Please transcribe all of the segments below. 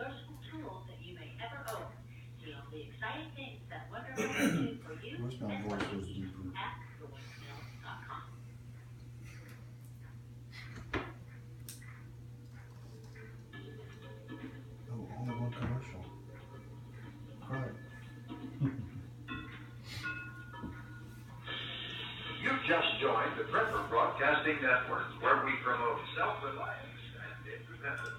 resourceful tools that you may ever own. See all the exciting things that Wonder Woman can do for you Wish my and voice what you was need deeper. at thewindmill.com. Oh, only one commercial. Right. You've just joined the Prepper Broadcasting Network, where we promote self-reliance and independence.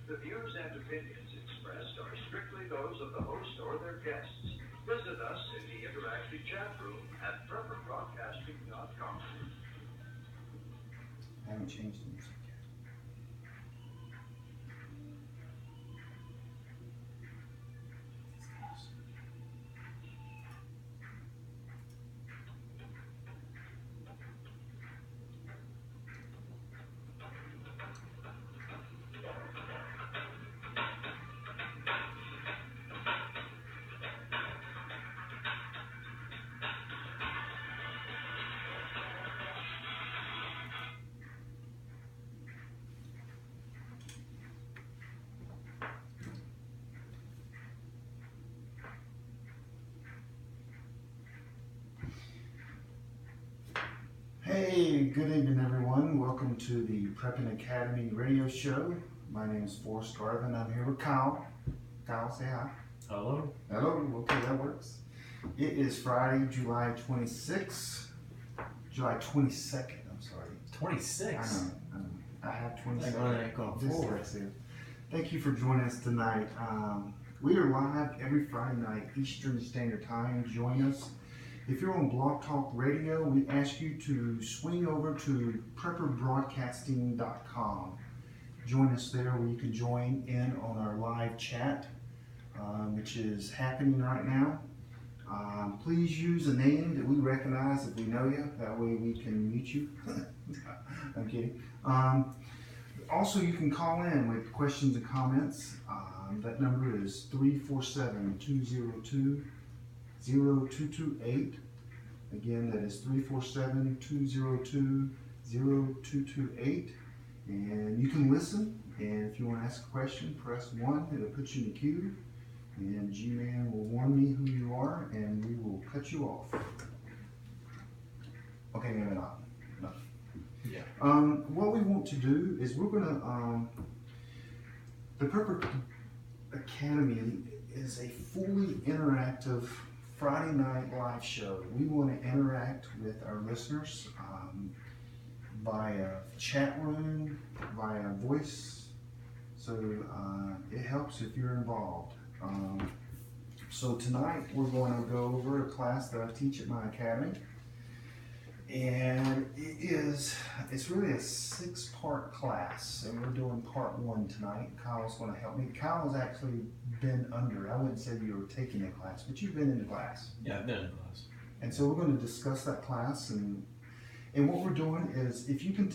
The views and opinions expressed are strictly those of the host or their guests. Visit us in the interactive chat room at prepperbroadcasting.com. I haven't changed the music yet. Hey, good evening everyone. Welcome to the Prepping Academy radio show. My name is Forrest Garvin. I'm here with Kyle. Kyle, say hi. Hello. Hello. Okay, that works. It is Friday, July 26th. July 22nd, I'm sorry. 26. I know. I have 26. Going forward. Thank you for joining us tonight. We are live every Friday night, Eastern Standard Time. Join us. If you're on Blog Talk Radio, we ask you to swing over to prepperbroadcasting.com. Join us there where you can join in on our live chat, which is happening right now. Please use a name that we recognize if we know you. That way we can mute you. I'm kidding. Also, you can call in with questions and comments. That number is 347-202-0228. Again, that is 347-202-0228. And you can listen. And if you want to ask a question, press 1. It'll put you in the queue. And G-Man will warn me who you are, and we will cut you off. Okay, maybe not. No. Yeah. What we want to do is we're going to, the Prepper Academy is a fully interactive Friday night live show. We want to interact with our listeners via chat room, via voice. So it helps if you're involved. So tonight we're going to go over a class that I teach at my academy. And it's really a 6-part class, and we're doing part 1 tonight. Kyle's going to help me. Kyle's actually been under, I wouldn't say you were taking a class, but you've been in the class. Yeah, I've been in class. And so we're going to discuss that class, and what we're doing is, if you can,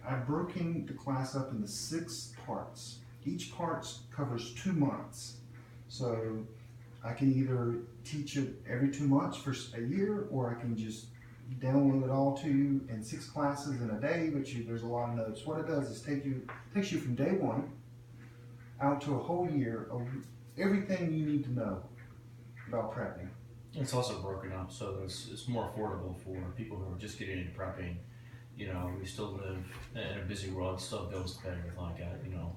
I've broken the class up into 6 parts. Each part covers 2 months. So I can either teach it every 2 months for a year, or I can just download it all to you in 6 classes in a day, but there's a lot of notes. What it does is takes you from day 1 out to a whole year of everything you need to know about prepping. It's also broken up so that it's more affordable for people who are just getting into prepping. You know, we still live in a busy world, still have bills to pay with like that. You know,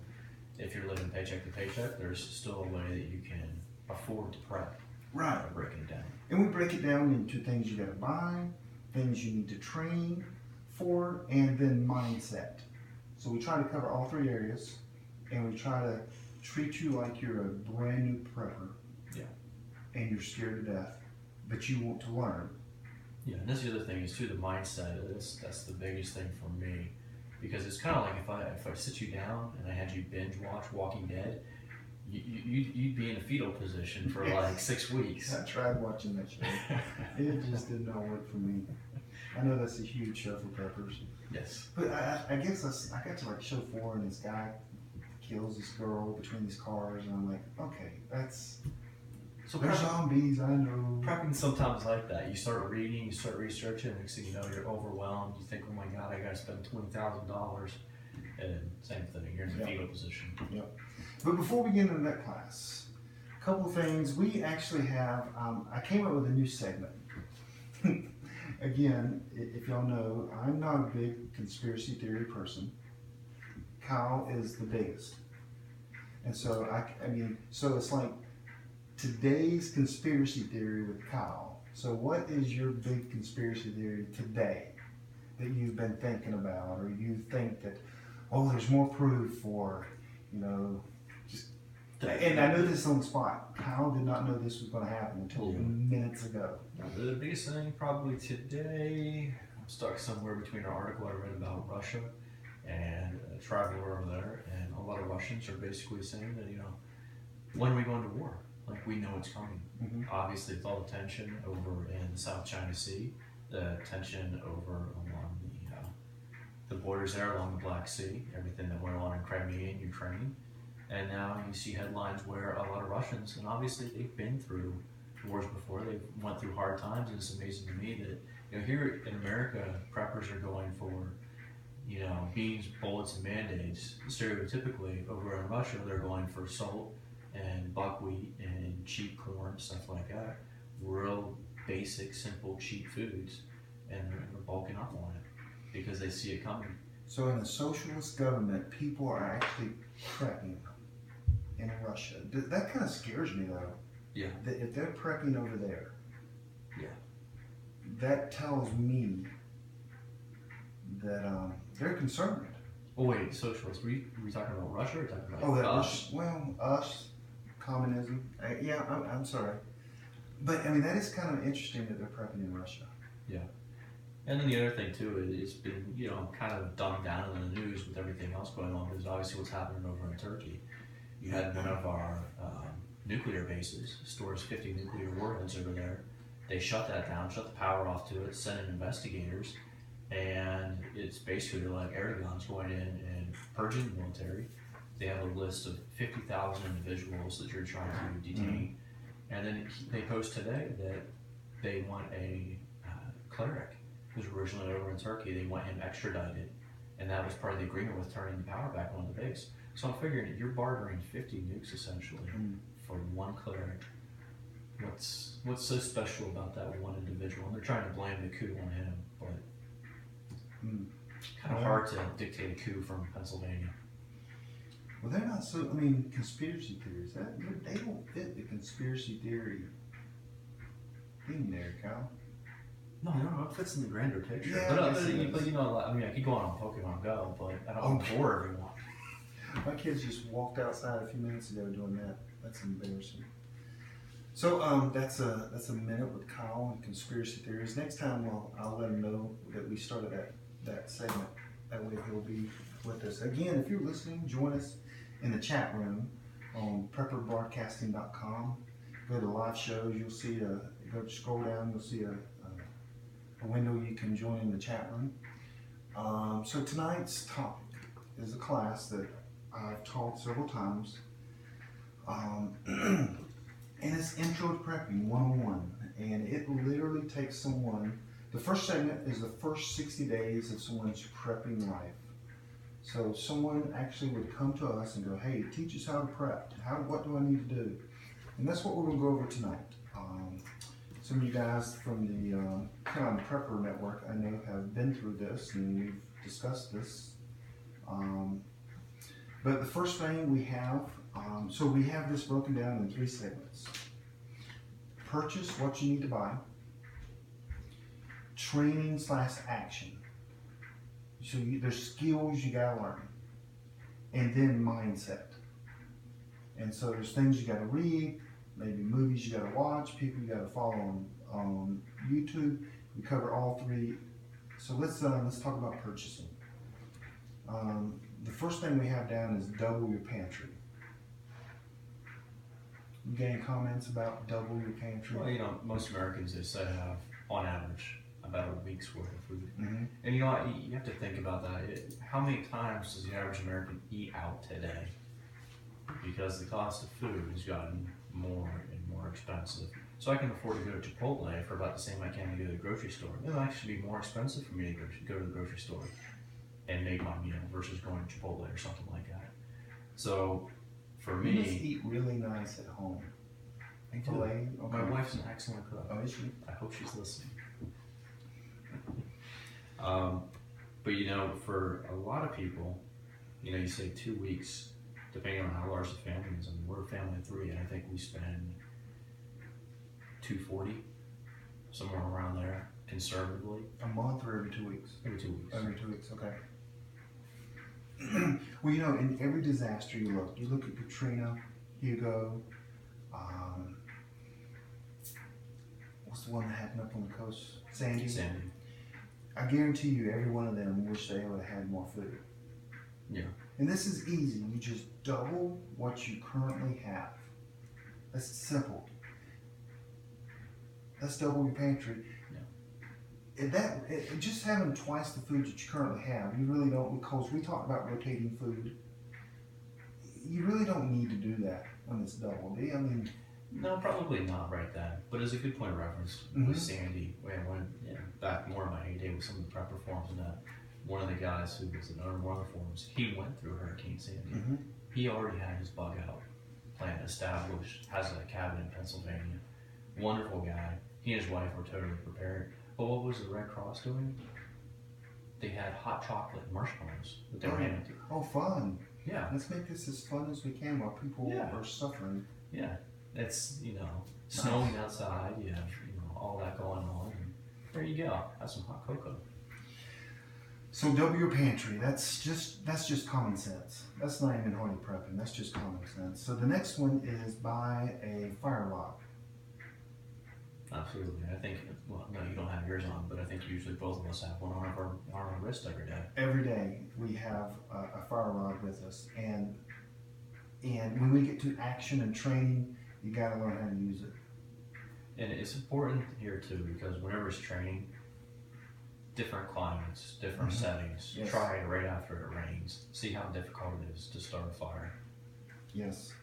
if you're living paycheck to paycheck, there's still a way that you can afford to prep. Right. By breaking it down. And we break it down into things you got to buy, things you need to train for, and then mindset. So we try to cover all 3 areas, and we try to treat you like you're a brand new prepper. Yeah. And you're scared to death, but you want to learn. Yeah, and that's the other thing is too, the mindset. That's the biggest thing for me, because it's kind of like if I sit you down and I had you binge watch Walking Dead, you'd be in a fetal position for like 6 weeks. I tried watching that show. It just did not work for me. I know that's a huge show for preppers. Yes. But I guess I got to like show 4, and this guy kills this girl between these cars, and I'm like, okay, that's. So there's zombies, I know. Prepping sometimes like that. You start reading, you start researching, next thing you know, you're overwhelmed. You think, oh my God, I gotta spend $20,000. And same thing, you're in the Yep. fetal position. But before we get into that class, a couple of things. We actually have, I came up with a new segment. Again, if y'all know, I'm not a big conspiracy theory person. Kyle is the biggest. And so, so it's like today's conspiracy theory with Kyle. So what is your big conspiracy theory today that you've been thinking about, or you think that, oh, there's more proof for, just, and I know this on the spot. Kyle did not know this was going to happen until minutes ago. The biggest thing probably today, I'm stuck somewhere between an article I read about Russia and a traveler over there, and a lot of Russians are basically saying that, when are we going to war? Like, we know it's coming. Mhm. Obviously, with all the tension over in the South China Sea, the tension over along the borders there along the Black Sea, everything that went on in Crimea and Ukraine, and now you see headlines where a lot of Russians, and obviously they've been through wars before, they've went through hard times, and it's amazing to me that here in America, preppers are going for beans, bullets, and Band-Aids. Stereotypically, over in Russia, they're going for salt and buckwheat and cheap corn, stuff like that. Real basic, simple, cheap foods, and they're bulking up on it because they see it coming. So in a socialist government, people are actually prepping in Russia. That kind of scares me, though. Yeah. That if they're prepping over there, Yeah. that tells me that they're concerned. Oh wait, socialists. Were we talking about Russia or talking about? Oh, that was us, communism. I'm sorry, but that is kind of interesting that they're prepping in Russia. And then the other thing too is it's been kind of dumbed down in the news with everything else going on, because obviously what's happening over in Turkey. You had one of our nuclear bases stores 50 nuclear warheads over there. They shut that down, shut the power off to it, sent in investigators, and it's basically like air guns going in and purging the military. They have a list of 50,000 individuals that you're trying to detain, and then they post today that they want a cleric who's originally over in Turkey. They want him extradited, and that was part of the agreement with turning the power back on the base. So I'm figuring you're bartering 50 nukes essentially for one cleric. What's so special about that one individual? And they're trying to blame the coup on him, but kind of hard to dictate a coup from Pennsylvania. Well, they're not so. Conspiracy theories. They don't fit the conspiracy theory thing there, Kyle. No, it fits in the grander picture. Yeah, but I could go on Pokemon Go, but I don't want to bore everyone. My kids just walked outside a few minutes ago doing that. That's embarrassing. So that's a minute with Kyle and conspiracy theories. Next time I'll let him know that we started that segment. That way he'll be with us. Again, if you're listening, join us in the chat room on prepperbroadcasting.com. Go to live shows. You'll see scroll down. You'll see a window you can join in the chat room. So tonight's topic is a class that I've taught several times. And it's Intro to Prepping 101. And it literally takes someone, the first segment is the first 60 days of someone's prepping life. So someone actually would come to us and go, hey, teach us how to prep. What do I need to do? And that's what we're going to go over tonight. Some of you guys from the Cuban Prepper Network, I know, have been through this, and we've discussed this. But the first thing we have, so we have this broken down in 3 segments. Purchase what you need to buy. Training/action. So there's skills you gotta learn. And then mindset. And so there's things you gotta read, maybe movies you gotta watch, people you gotta follow on YouTube. We cover all 3. So let's talk about purchasing. The first thing we have down is double your pantry. You got any comments about double your pantry? Well, most Americans, they say, have, on average, about a week's worth of food. Mm-hmm. And you have to think about that. How many times does the average American eat out today? Because the cost of food has gotten more and more expensive. So I can afford to go to Chipotle for about the same I can to go to the grocery store. It'll actually be more expensive for me to go to the grocery store. and make my meal versus going to Chipotle or something like that. So for You must me, eat really nice at home. I do. Filet, okay. My wife's an excellent cook. Oh, is she? I hope she's listening. But you know, for a lot of people, you know, you say 2 weeks, depending on how large the family is. I mean, we're a family of 3, and I think we spend $240, somewhere around there, conservatively. A month or every 2 weeks? Every 2 weeks. Every 2 weeks, okay. Well, you know, in every disaster you look at Katrina, Hugo, what's the one that happened up on the coast? Sandy. I guarantee you every one of them wish they would have had more food. Yeah. And this is easy. You just double what you currently have. That's simple. Let's double your pantry. Just having twice the food that you currently have, you really don't, because we talk about rotating food. You really don't need to do that on this double, do you? I mean, no, probably not right then. But it's a good point of reference with Sandy. When back more in my heyday with some of the prepper forums and that, one of the guys who was in one of the forums, he went through Hurricane Sandy. He already had his bug out plan established, has a cabin in Pennsylvania. Wonderful guy. He and his wife were totally prepared. But what was the Red Cross doing? They had hot chocolate and marshmallows that they ran into. Oh, fun. Yeah. Let's make this as fun as we can while people are suffering. Yeah. It's, you know, snowing outside, you have, you know, all that going on. And there you go. Have some hot cocoa. So double your pantry. That's just common sense. That's not even hardy prepping. That's just common sense. So the next one is buy a fire log. Absolutely. I think, well, no, you don't have yours on, but I think usually both of us have one on our wrist every day. Every day we have a fire rod with us, and when we get to action and training, you got to learn how to use it. And it's important here too, because whenever it's training, different climates, different settings. Yes. Try it right after it rains. See how difficult it is to start a fire. Yes.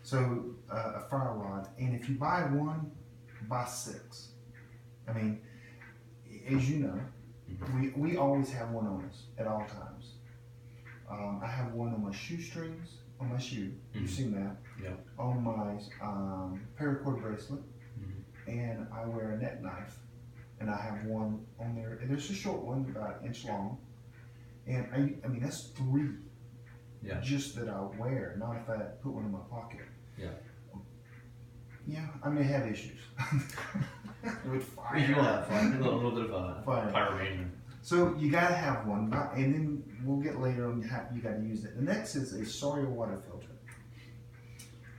So a fire rod, and if you buy one, buy 6. I mean, as you know, we always have one on us at all times. I have one on my shoestrings, on my shoe. You've seen that. Yep. On my paracord bracelet, and I wear a neck knife, and I have one on there. And there's a short one, about an inch long, and I mean that's 3. Yeah. Just that I wear, not if I put one in my pocket. Yeah. Yeah, I may have issues with fire. You will have fire. A little bit of Fire. pyromania. So you gotta have one, and then we'll get later on how you gotta use it. The next is a Sawyer water filter.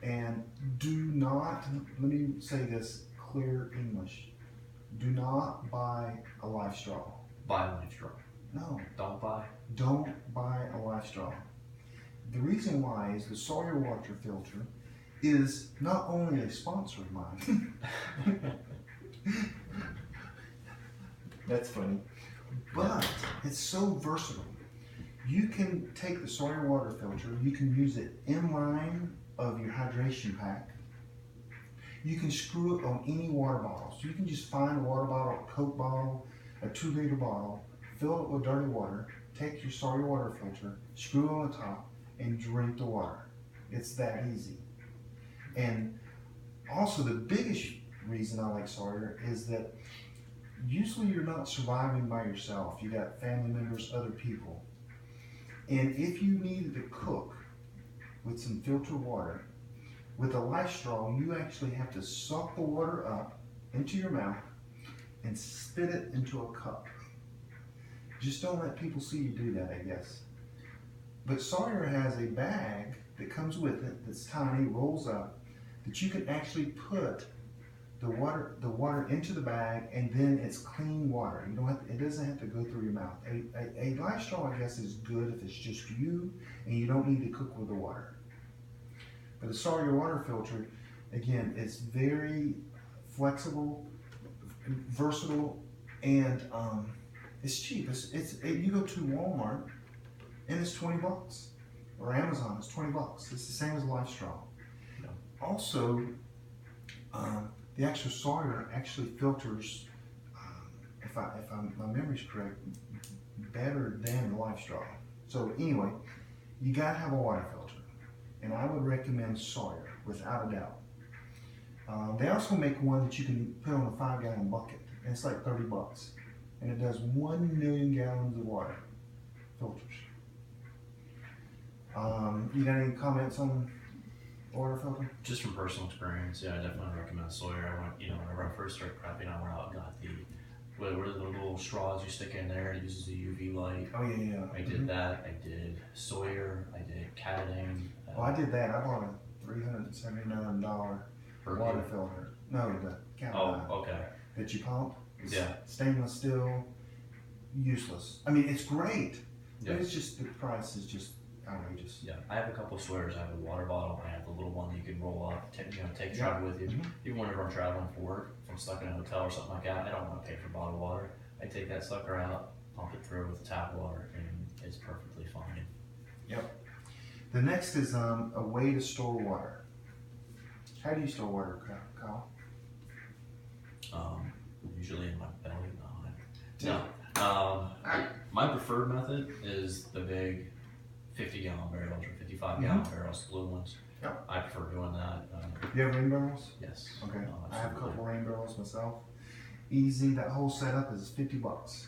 And do not, let me say this clear English, do not buy a life straw. Buy a life straw. No, Don't buy. don't buy a life straw. The reason why is the Sawyer water filter is not only a sponsor of mine. That's funny. But it's so versatile. You can take the Sawyer water filter, you can use it in line of your hydration pack. You can screw it on any water bottle. So you can just find a water bottle, a Coke bottle, a 2-liter bottle, fill it with dirty water, take your Sawyer water filter, screw it on the top, and drink the water. It's that easy. And also the biggest reason I like Sawyer is that usually you're not surviving by yourself. You got family members, other people. And if you needed to cook with some filtered water, with a life straw, you actually have to suck the water up into your mouth and spit it into a cup. Just don't let people see you do that, I guess. But Sawyer has a bag that comes with it that's tiny, rolls up, that you can actually put the water into the bag, and then it's clean water. You don't have to, it doesn't have to go through your mouth. A life straw, I guess, is good if it's just you and you don't need to cook with the water. But the Sawyer water filter, again, it's very flexible, versatile, and it's cheap. You go to Walmart and it's $20, or Amazon, it's $20. It's the same as a life straw. Yeah. Also, the actual Sawyer actually filters, if my memory's correct, better than the life straw. So anyway, you gotta have a water filter, and I would recommend Sawyer without a doubt. They also make one that you can put on a 5-gallon bucket, and it's like $30, and it does 1 million gallons of water filters. You got any comments on water filter? Just from personal experience, yeah, I definitely recommend Sawyer. I went, whenever I first started prepping, I went out and got what are the little straws you stick in there? It uses the UV light. Oh yeah. I did that. I did Sawyer. I did Catading. Oh, I did that. I bought a $379 water filter. No, the Cat okay. that you pump. It's Yeah. stainless steel, useless. I mean, it's great, Yeah. but it's just the price is just outrageous. Yeah, I have a couple of Sawyers. I have a water bottle. I have the little one that you can roll up, take travel with you. Mhm. Even whenever I'm traveling for work, if I'm stuck in a hotel or something like that, I don't want to pay for bottled water. I take that sucker out, pump it through with tap water, and it's perfectly fine. The next is a way to store water. How do you store water, Kyle? Usually in my belly. My preferred method is the big 50-gallon barrels or 55-gallon barrels, blue ones. Yep. I prefer doing that. You have rain barrels? Yes. Okay. Oh, I have a absolutely. couple rain barrels myself. Easy. That whole setup is $50.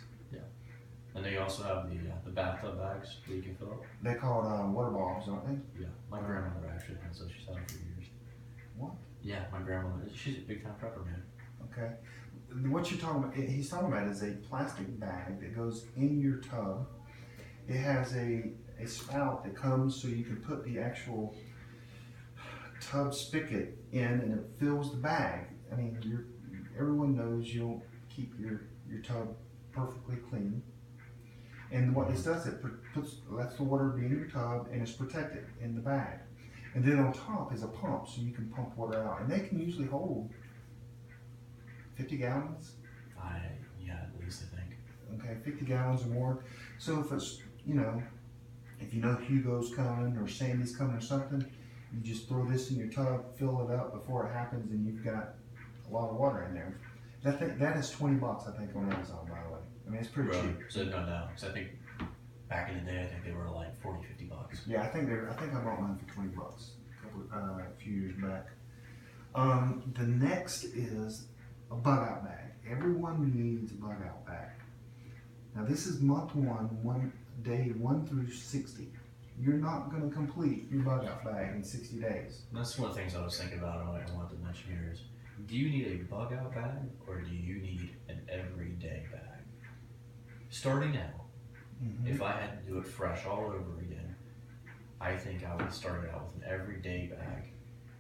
And they also have the bathtub bags that you can fill up. They're called water bombs, aren't they? Yeah, my grandmother actually has those. She's had them for years. What? Yeah, my grandmother. She's a big time prepper, man. Okay. What you're talking about, he's talking about is a plastic bag that goes in your tub. It has a spout that comes so you can put the actual tub spigot in, and it fills the bag. I mean, everyone knows you don't keep your tub perfectly clean. And what this does, it lets the water be in your tub, and it's protected in the bag. And then on top is a pump, so you can pump water out. And they can usually hold 50 gallons. Yeah, at least I think. Okay, 50 gallons or more. So if it's, if you know Hugo's coming or Sandy's coming or something, you just throw this in your tub, fill it up before it happens, and you've got a lot of water in there. That is $20, I think, on Amazon, by the way. I mean, it's pretty cheap. So they've gone down. Because I think back in the day, I think they were like $40, $50. Yeah, I think I bought mine for $20 a few years back. The next is a bug out bag. Everyone needs a bug out bag. Now this is month day 1 through 60. You're not going to complete your bug out bag in 60 days. That's one of the things I was thinking about and I wanted to mention here is, do you need a bug out bag or do you need an everyday bag? Starting out, if I had to do it fresh all over again, I think I would start it out with an everyday bag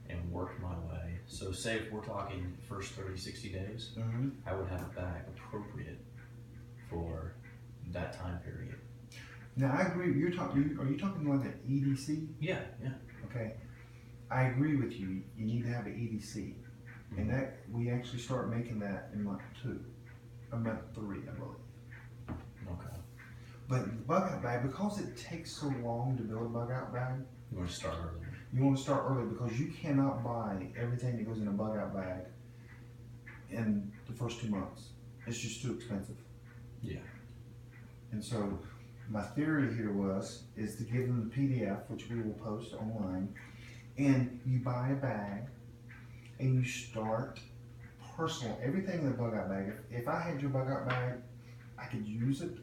and work my way. So say if we're talking first 30, 60 days, I would have a bag appropriate for that time period. Now I agree. Are you talking like an EDC? Yeah. Okay. I agree with you. You need to have an EDC, and that we actually start making that in month 2, or month 3, I believe. Okay. But the bug out bag, because it takes so long to build a bug out bag, You want to start early. you want to start early because you cannot buy everything that goes in a bug out bag in the first 2 months. It's just too expensive. Yeah. And so my theory here is to give them the PDF, which we will post online, and you buy a bag and you start personal, everything in the bug out bag. If I had your bug out bag, I could use it.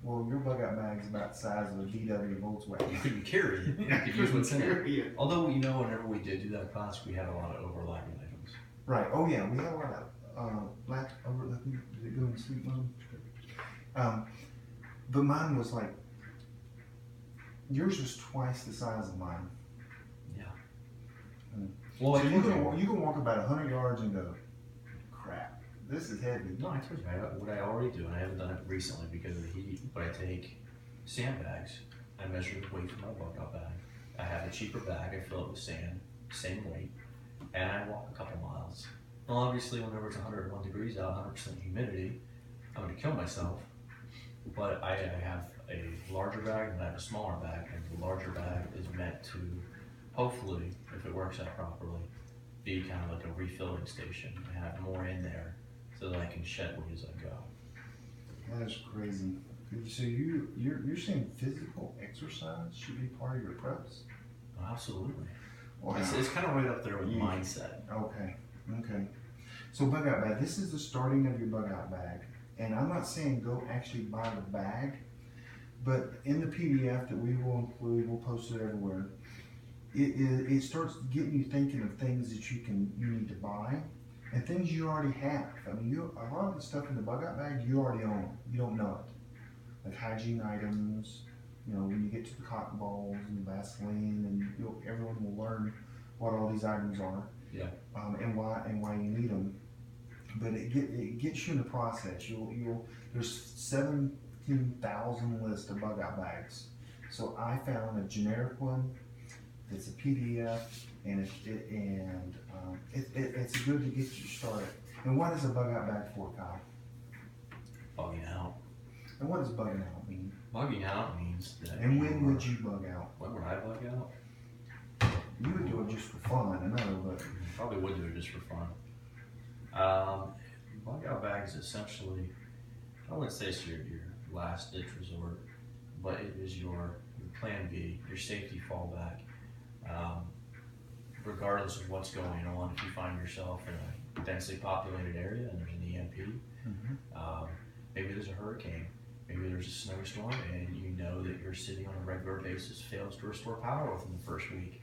Well, your bug out bag is about the size of a VW Volkswagen. You couldn't carry it. You could use what's in it. Although, whenever we did do that class, we had a lot of overlapping items. Right. Oh yeah, we have a lot of black overlapping. Did it go in sleep mode? But mine was like, yours was twice the size of mine. Yeah. Well, so you can walk about 100 yards and go, crap, this is heavy. No, I told you what I already do, and I haven't done it recently because of the heat, but I take sandbags, I measure the weight from my bug out bag. I have a cheaper bag, I fill it with sand, same weight, and I walk a couple miles. Well, obviously, whenever it's 101 degrees out, 100% humidity, I'm going to kill myself. But I have a larger bag and I have a smaller bag, and the larger bag is meant to, hopefully, if it works out properly, be kind of like a refilling station. I have more in there so that I can shed weight as I go. That is crazy. So you're saying physical exercise should be part of your preps? Oh, absolutely. Wow. It's kind of right up there with mindset. Okay. So bug out bag. This is the starting of your bug out bag, and I'm not saying go actually buy the bag, but in the PDF that we will include, we'll post it everywhere. It starts getting you thinking of things that you need to buy, and things you already have. I mean, a lot of the stuff in the bug out bag you already own. You don't know it. Like hygiene items, when you get to the cotton balls and the Vaseline, and everyone will learn what all these items are, and why you need them. But it gets you in the process. There's 17,000 lists of bug out bags. So I found a generic one. It's a PDF, and it's good to get you started. And what is a bug out bag for, Kyle? Bugging out. And what does bugging out mean? Bugging out means that. And when would you bug out? When would I bug out? You would do it just for fun, I know, but Probably would do it just for fun. Bug out bag is essentially, I wouldn't say it's your last ditch resort, but it is your plan B, your safety fallback. Regardless of what's going on, if you find yourself in a densely populated area and there's an EMP, maybe there's a hurricane, maybe there's a snowstorm, and you know that your city on a regular basis fails to restore power within the first week.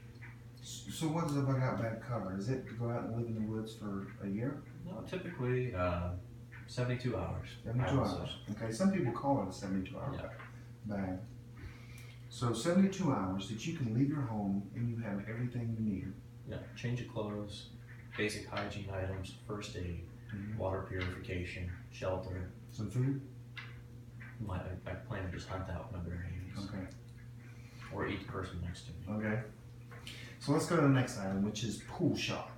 So what does a bug out bag cover? Is it to go out and live in the woods for a year? No, typically 72 hours. 72 hours. Okay, some people call it a 72-hour bag. So 72 hours that you can leave your home and you have everything you need. Yeah, change of clothes, basic hygiene items, first aid, water purification, shelter. Some food? I plan to just hunt out my bear babies. Okay. Or eat the person next to me. Okay. So let's go to the next item, which is pool shock.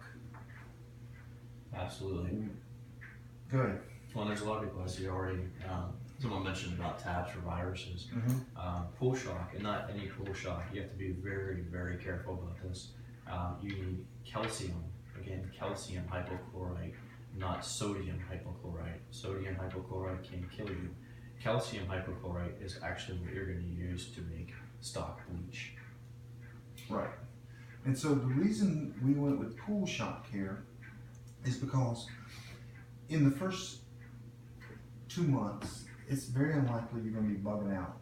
Absolutely. Good. Well, there's a lot of people I see already. Someone mentioned about tabs for viruses. Pool shock, and not any pool shock. You have to be very, very careful about this. You need calcium. Again, calcium hypochlorite, not sodium hypochlorite. Sodium hypochlorite can kill you. Calcium hypochlorite is actually what you're going to use to make stock bleach. Right. And so the reason we went with pool shock here is because in the first 2 months, it's very unlikely you're going to be bugging out.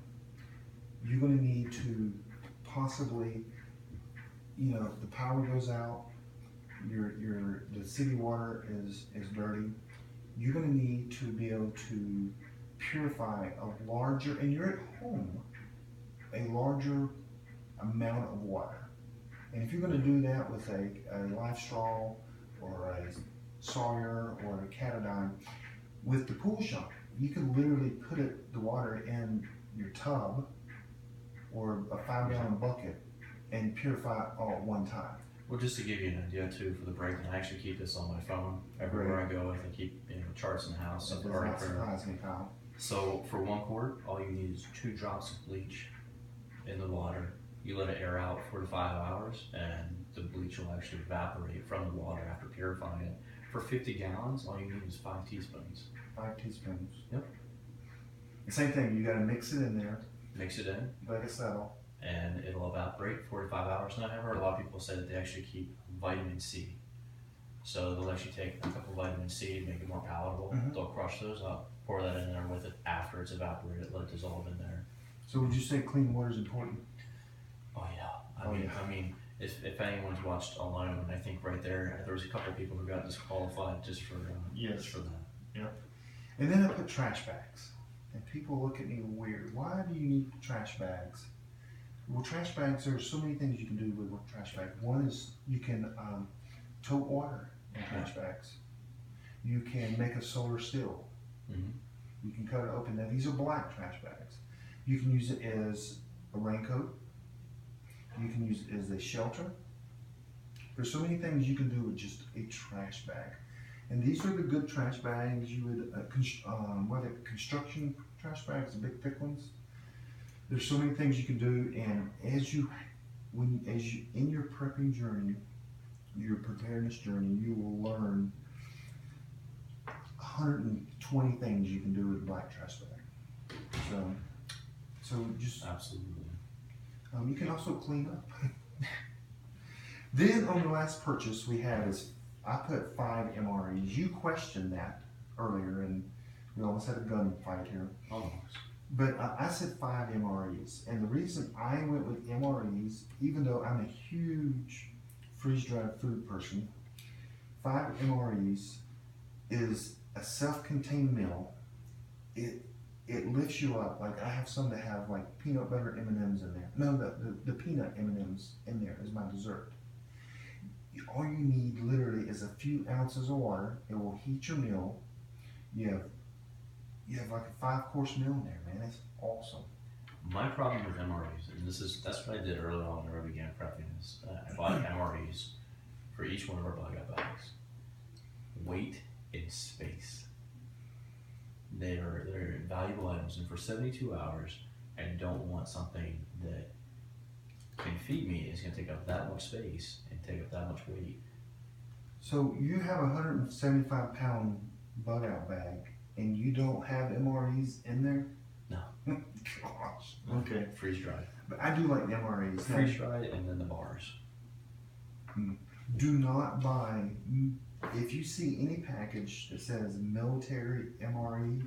You're going to need to possibly, if the power goes out, the city water is dirty, you're going to need to be able to purify a larger, and you're at home, a larger amount of water. And if you're going to do that with a life straw or a Sawyer or a Catadine, with the pool shock, you can literally put the water in your tub or a 5-gallon bucket and purify it all at one time. Well, just to give you an idea too for the break-in, I actually keep this on my phone everywhere I go. I keep charts in the house. That does not surprise me, Kyle. So for 1 quart, all you need is 2 drops of bleach in the water. You let it air out 4 to 5 hours, and the bleach will actually evaporate from the water after purifying it. For 50 gallons, all you need is 5 teaspoons. 5 teaspoons. Yep. The same thing, you got to mix it in there. Mix it in. Let it settle. And it'll evaporate 4 to 5 hours. And I've heard a lot of people say that they actually keep vitamin C. So they'll actually take a couple of vitamin C, make it more palatable. They'll crush those up, pour that in there with it after it's evaporated, let it dissolve in there. So would you say clean water is important? Oh yeah. I mean, if anyone's watched Alone, I think right there was a couple of people who got disqualified just for that. Yep. And then I put trash bags, and people look at me weird. Why do you need trash bags? Well, trash bags, there's so many things you can do with a trash bag. One is you can tote water in trash bags. You can make a solar still. You can cut it open. Now these are black trash bags. You can use it as a raincoat. You can use it as a shelter. There's so many things you can do with just a trash bag. And these are the good trash bags you would, construction trash bags, the big thick ones. There's so many things you can do, and as you in your prepping journey, your preparedness journey, you will learn 120 things you can do with a black trash bag. So just Absolutely. you can also clean up. Then on the last purchase we had is I put 5 MREs. You questioned that earlier, and we almost had a gunfight here. Almost. But I said 5 MREs, and the reason I went with MREs, even though I'm a huge freeze-dried food person, 5 MREs is a self-contained meal. It lifts you up. Like I have some that have like peanut butter M&Ms in there. No, the peanut M&Ms in there is my dessert. All you need literally is a few ounces of water. It will heat your meal. You have like a 5-course meal in there, man. It's awesome. My problem with MREs, and that's what I did early on when I began prepping, is I bought MREs for each one of our bug out bags. Weight and space. They're valuable items, and for 72 hours, I don't want something that can feed me. It's going to take up that much space and take up that much weight. So you have a 175-pound bug out bag, and you don't have MREs in there? No. Gosh. Okay. Freeze dried. But I do like the MREs. Freeze dried, and then the bars. Do not buy, if you see any package that says military MRE,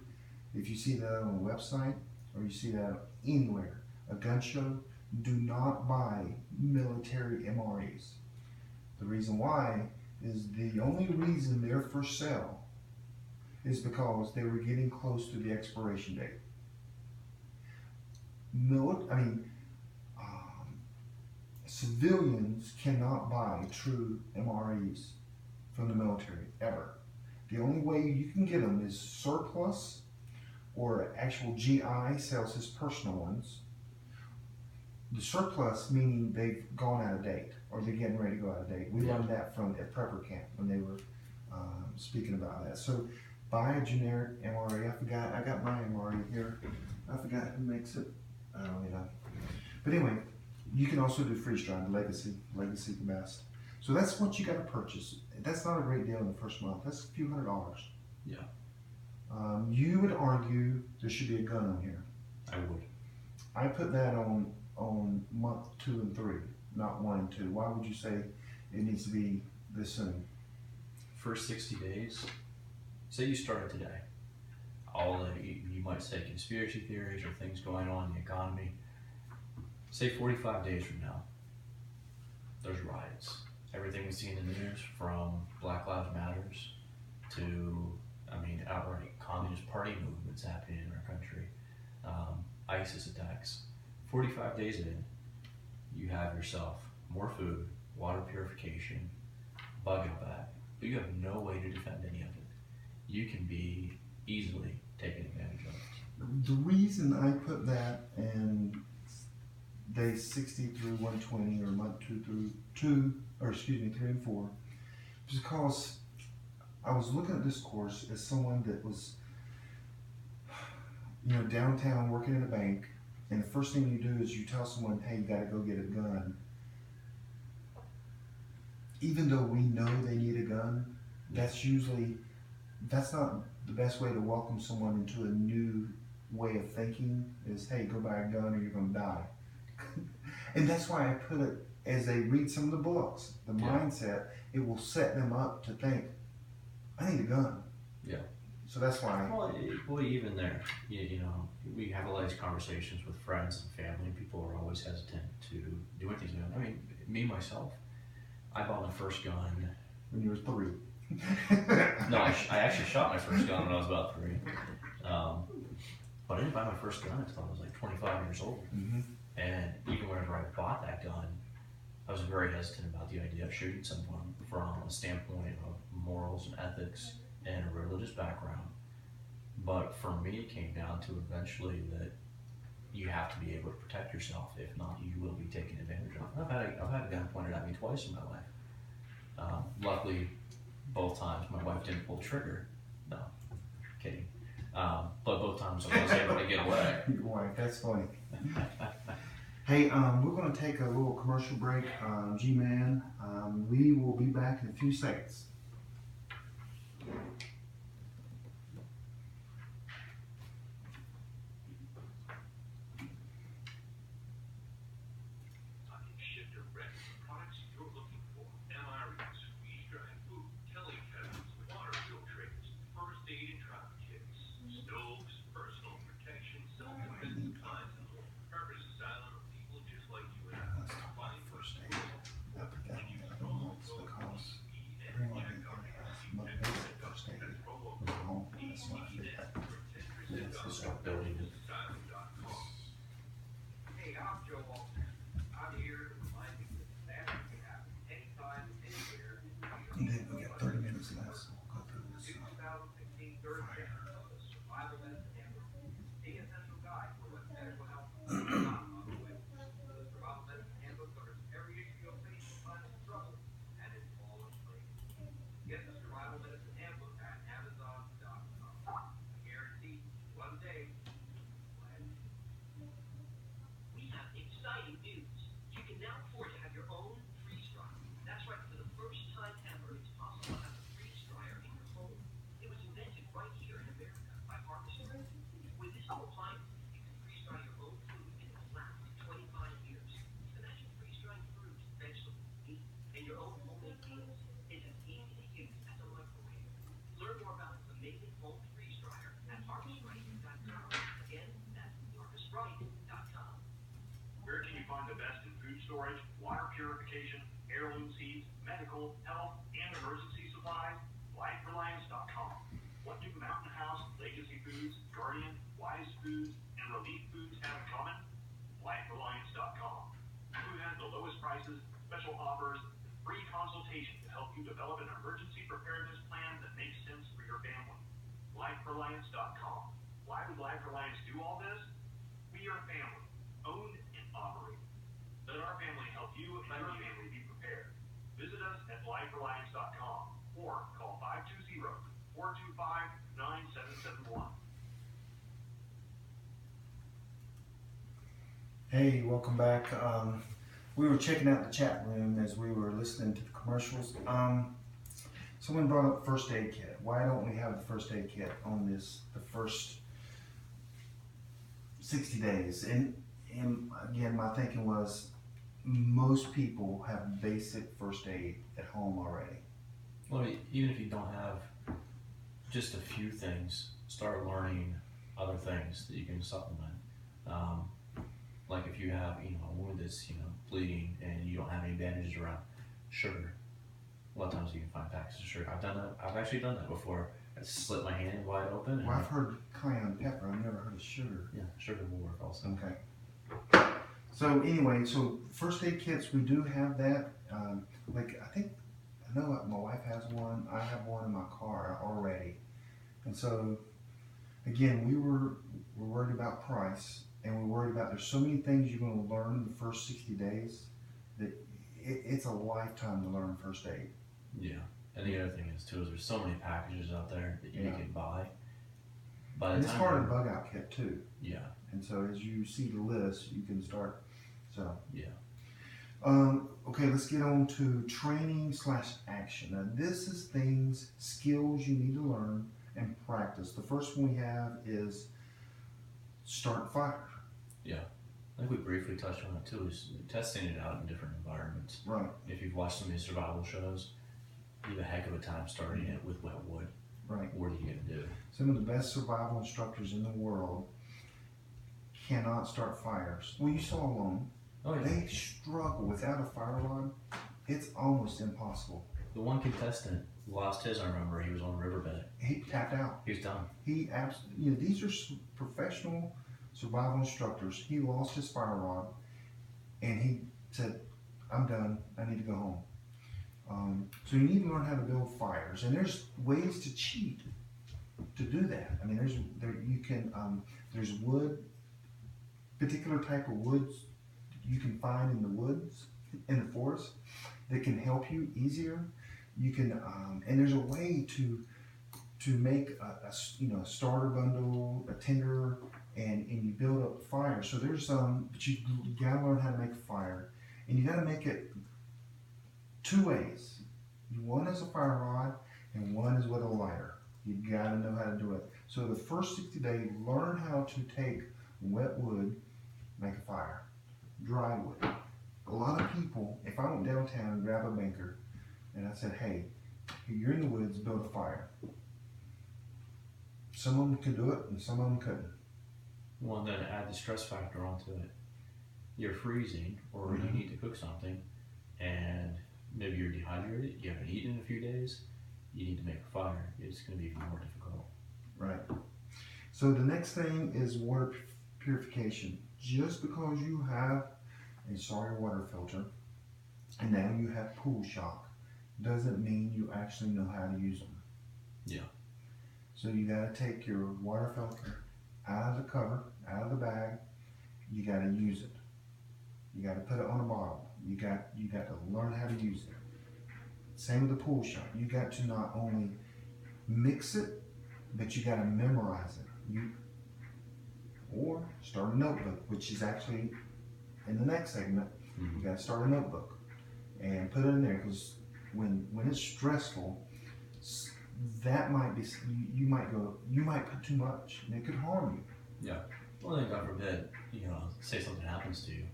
if you see that on a website or you see that anywhere, a gun show, do not buy military MREs. The reason why is the only reason they're for sale is because they were getting close to the expiration date. Civilians cannot buy true MREs from the military, ever. The only way you can get them is surplus, or actual GI sells his personal ones. The surplus meaning they've gone out of date, or they're getting ready to go out of date. We learned that from at prepper camp when they were speaking about that. So buy a generic MRE. I got my MRE here. I forgot who makes it. I don't know. But anyway, you can also do freeze dried, legacy the best. So that's what you got to purchase. That's not a great deal in the first month. That's a few $100s. Yeah. You would argue there should be a gun on here. I would. I put that on month 2 and 3, not 1 and 2. Why would you say it needs to be this soon? First 60 days, say you started today. All the, you might say conspiracy theories or things going on in the economy. Say 45 days from now, there's riots. Everything we see in the news, from Black Lives Matters to, outright Communist Party movements happening in our country, ISIS attacks. 45 days in, you have yourself more food, water purification, bug out back, but you have no way to defend any of it. You can be easily taken advantage of. The reason I put that in day 60 through 120, or month 3 and 4, is because I was looking at this course as someone that was, downtown working in a bank, and the first thing you do is you tell someone, hey, you gotta go get a gun. Even though we know they need a gun, that's not the best way to welcome someone into a new way of thinking, is, hey, go buy a gun or you're gonna die. And that's why I put it, as they read some of the books, the mindset, it will set them up to think, I need a gun. Yeah. So that's why. Well, even there, we have a lot of these conversations with friends and family, and people are always hesitant to do anything. Me, myself, I bought my first gun. When you were 3. No, I actually shot my first gun when I was about 3. But I didn't buy my first gun until I was like 25 years old. Mm-hmm. And even whenever I bought that gun, I was very hesitant about the idea of shooting someone from a standpoint of morals and ethics and a religious background. But for me, it came down to eventually that you have to be able to protect yourself. If not, you will be taken advantage of. I've had a gun pointed at me twice in my life. Luckily, both times my wife didn't pull the trigger. No, kidding. But both times I was able to get away. Your wife, that's funny. Hey, we're going to take a little commercial break, G-Man. We will be back in a few seconds. ability to. Hey, I'm Joe Walton. I'm here to remind you that that can happen anytime, anywhere. And then we got 30 minutes left, so we'll go through this. 2016 third edition of the Survival Medicine Handbook, the essential guide for what medical health is not on the way. The Survival Medicine Handbook covers every issue you'll face in times of trouble, and it's all explained. Get the Survival Medicine Handbook at Amazon.com. Guaranteed, one day. We have exciting news. You can now afford to have your own freeze dryer. That's right, for the first time ever, it's possible to have a freeze dryer in your home. It was invented right here in America by harvesters. With this new appliance, you can freeze dry your own food and it will last 25 years. Imagine freeze drying fruit, vegetables, meat, and your own homemade meals. It's as easy to use as a microwave. Learn more about this amazing home freeze dryer at harvestright.com. Again, that's harvestright.com. Where can you find the best in food storage, water purification, heirloom seeds, medical, health, and emergency supplies? LifeReliance.com. What do Mountain House, Legacy Foods, Guardian, Wise Foods, and Relief Foods have in common? LifeReliance.com. Who has the lowest prices, special offers, and free consultation to help you develop an emergency preparedness plan that makes sense for your family? LifeReliance.com. Why would Life Reliance do all this? We are family, owned and operated. Let our family help you and your family be prepared. Visit us at lifereliance.com or call 520-425-9771. Hey, welcome back. We were checking out the chat room as we were listening to the commercials. Someone brought up first aid kit. Why don't we have the first aid kit on this, the first 60 days? And again, my thinking was most people have basic first aid at home already. Well, even if you don't have just a few things, start learning other things that you can supplement. Like if you have, a wound that's, bleeding and you don't have any bandages around, sugar. A lot of times you can find packets of sugar. I've actually done that before. I slit my hand wide open. And Well, I've heard cayenne pepper. I've never heard of sugar. yeah, sugar will work also. Okay. So anyway, so first aid kits, we do have that. I know my wife has one. I have one in my car already. And so, again, we're worried about price, and we're worried about there's so many things you're going to learn in the first 60 days that it's a lifetime to learn first aid. Yeah, and the other thing is too, is there's so many packages out there that you Yeah. can buy. By And the it's time part of the bug out kit too. yeah, And so as you see the list, you can start. So yeah. okay, let's get on to training/action. Now this is skills you need to learn and practice. The first one we have is start fire. Yeah, I think we briefly touched on it too, is testing it out in different environments. Right. If you've watched some of these survival shows, you have a heck of a time starting it with wet wood. Right. What are you gonna do? Some of the best survival instructors in the world cannot start fires. Well, you saw them. Oh yeah. They struggle without a fire rod. It's almost impossible. The one contestant lost his, I remember, he was on the riverbed. He tapped out. He was done. He absolutely, these are professional survival instructors. He lost his fire rod and he said, I'm done. I need to go home. So you need to learn how to build fires, and there's ways to cheat to do that. I mean, there's wood, particular type of woods you can find in the woods, in the forest, that can help you easier. You can, and there's a way to make a starter bundle, a tinder, and you build up fire. So there's but you gotta learn how to make a fire, and you gotta make it two ways. One is a fire rod, and one is with a lighter. You gotta know how to do it. So the first 60 days, learn how to take wet wood, make a fire. Dry wood. A lot of people, if I went downtown and grabbed a banker, and I said, hey, you're in the woods, build a fire. Some of them could do it, and some of them couldn't. Well, then add the stress factor onto it. You're freezing, or you need to cook something, and maybe you're dehydrated, you haven't eaten in a few days, you need to make a fire. It's going to be more difficult. Right. So the next thing is water purification. Just because you have a sorry water filter and now you have pool shock doesn't mean you actually know how to use them. Yeah. So you got to take your water filter out of the cover, out of the bag. You got to use it. You got to put it on a bottle. You got to learn how to use it. Same with the pool shock. You got to not only mix it, but you got to memorize it. Or start a notebook, which is actually in the next segment. Mm-hmm. You got to start a notebook and put it in there, because when it's stressful, that might be, you might put too much and it could harm you. Yeah. Well, then God forbid, say something happens to you,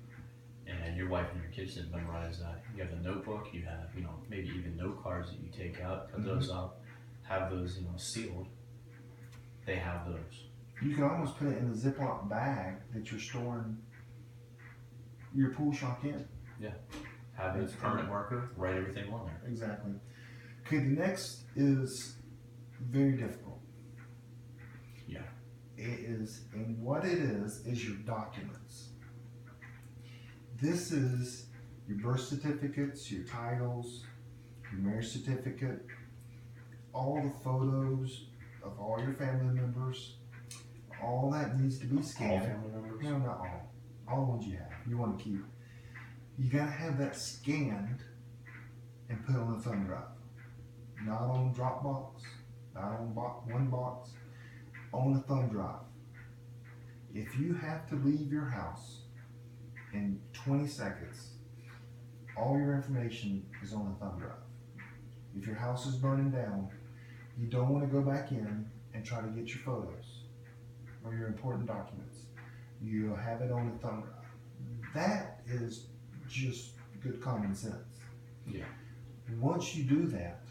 and your wife and your kids didn't memorize that. You have the notebook. You have, maybe even note cards that you take out, cut those up, have those, sealed. They have those. You can almost put it in a Ziploc bag that you're storing your pool shock in. Yeah. Have a permanent marker, write everything on there. Exactly. Okay, the next is very difficult. Yeah. It is, and what it is your documents. This is your birth certificates, your titles, your marriage certificate, all the photos of all your family members. All that needs to be scanned. All family members? No, not all. All the ones you have. You want to keep. You gotta have that scanned and put on a thumb drive. Not on Dropbox, not on one box, on a thumb drive. If you have to leave your house in 20 seconds, all your information is on a thumb drive. If your house is burning down, you don't want to go back in and try to get your photos or your important documents. You'll have it on a thumb drive. That is just good common sense. Yeah. Once you do that,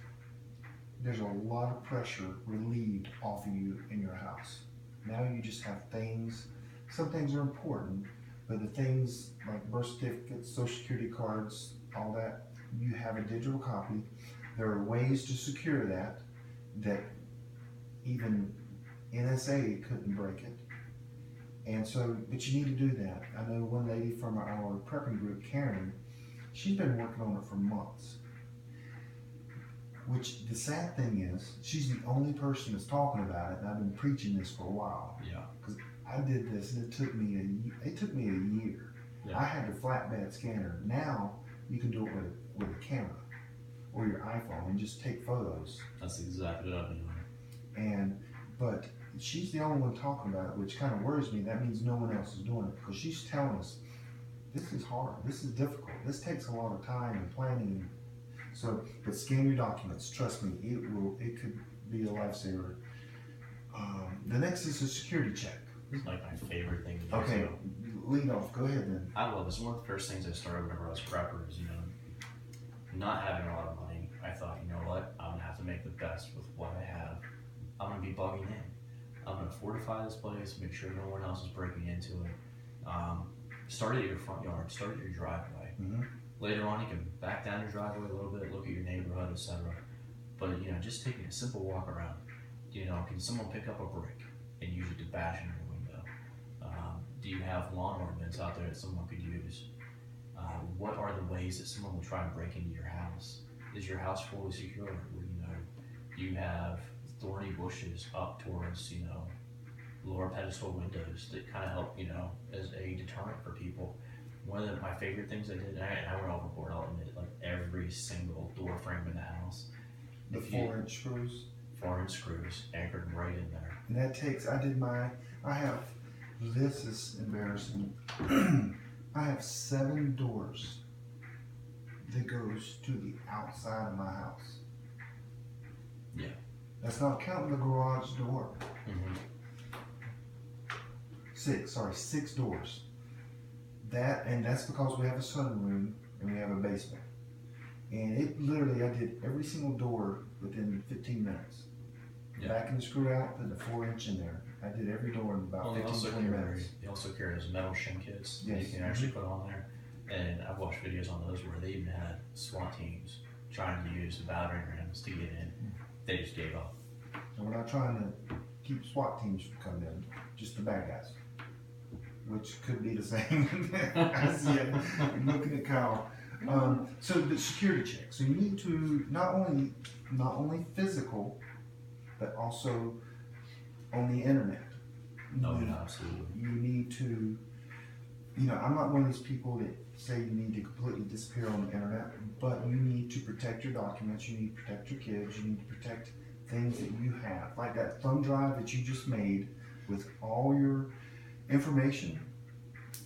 there's a lot of pressure relieved off of you in your house. Now you just have things, some things are important, but the things like birth certificates, social security cards, all that, you have a digital copy. There are ways to secure that even NSA couldn't break it. And so, but you need to do that. I know one lady from our prepping group, Karen, she's been working on it for months. Which the sad thing is, she's the only person that's talking about it, and I've been preaching this for a while. Yeah. Because I did this, and it took me a year. Yeah. I had a flatbed scanner. Now you can do it with a camera or your iPhone and just take photos. That's exactly what I've been doing. But she's the only one talking about it, which kind of worries me. That means no one else is doing it, because she's telling us this is hard, this is difficult, this takes a lot of time and planning. So, but scan your documents. Trust me, it could be a lifesaver. The next is a security check. This is like my favorite thing to do. Okay, too. lead off. Go ahead then. I love this. One of the first things I started whenever I was prepper is, not having a lot of money. I thought, you know what, I'm gonna have to make the best with what I have. I'm gonna be bugging in. I'm gonna fortify this place, make sure no one else is breaking into it. Start at your front yard, start at your driveway. Mm-hmm. Later on, you can back down your driveway a little bit, look at your neighborhood, etc. But just taking a simple walk around. Can someone pick up a brick and use it to bash in your window? Do you have lawn ornaments out there that someone could use? What are the ways that someone will try and break into your house? Is your house fully secure? Do you have thorny bushes up towards, lower pedestal windows that kind of help, as a deterrent for people? One of my favorite things I did, and I went overboard, I'll admit, like every single door frame in the house. The 4-inch screws. 4-inch screws anchored right in there. And that takes, this is embarrassing. I have 7 doors that goes to the outside of my house. Yeah. That's not counting the garage door. Mm-hmm. 6 doors. That's because we have a sunroom and we have a basement. And it literally, I did every single door within 15 minutes. Yeah. Backing the screw out, putting the 4-inch in there. I did every door in about 15-20 minutes. They also carry those metal shim kits that Yes. you can actually put on there. And I've watched videos on those where they even had SWAT teams trying to use the battering rams to get in. They just gave up. And we're not trying to keep SWAT teams from coming in, just the bad guys. Which could be the same. I see it. I'm looking at Kyle. So the security check. So you need to not only physical, but also on the internet. Oh, yeah, absolutely. You need to, I'm not one of these people that say you need to completely disappear on the internet, but you need to protect your documents, you need to protect your kids, you need to protect things that you have. Like that thumb drive that you just made with all your information,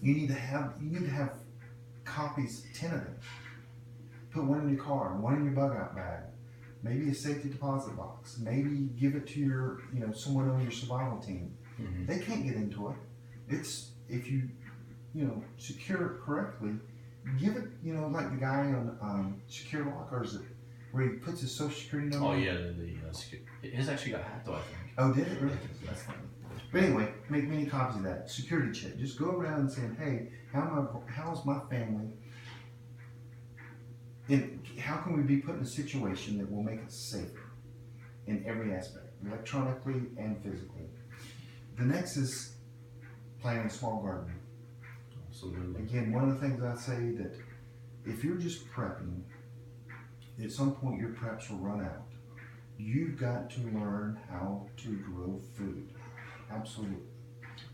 you need to have copies, 10 of them. Put one in your car, one in your bug out bag, maybe a safety deposit box, maybe give it to your, someone on your survival team. Mm-hmm. They can't get into it. It's, if you, secure it correctly, give it, like the guy on Secure Lockers where he puts his social security number. Oh yeah, his actually got hacked though, I think. Oh, did it really? That's funny. But anyway, make many copies of that. Security check. Just go around and saying, hey, how's my family? And how can we be put in a situation that will make us safer in every aspect, electronically and physically? The next is planting a small garden. Absolutely. Again, one of the things I say that if you're just prepping, at some point your preps will run out. You've got to learn how to grow food. Absolutely.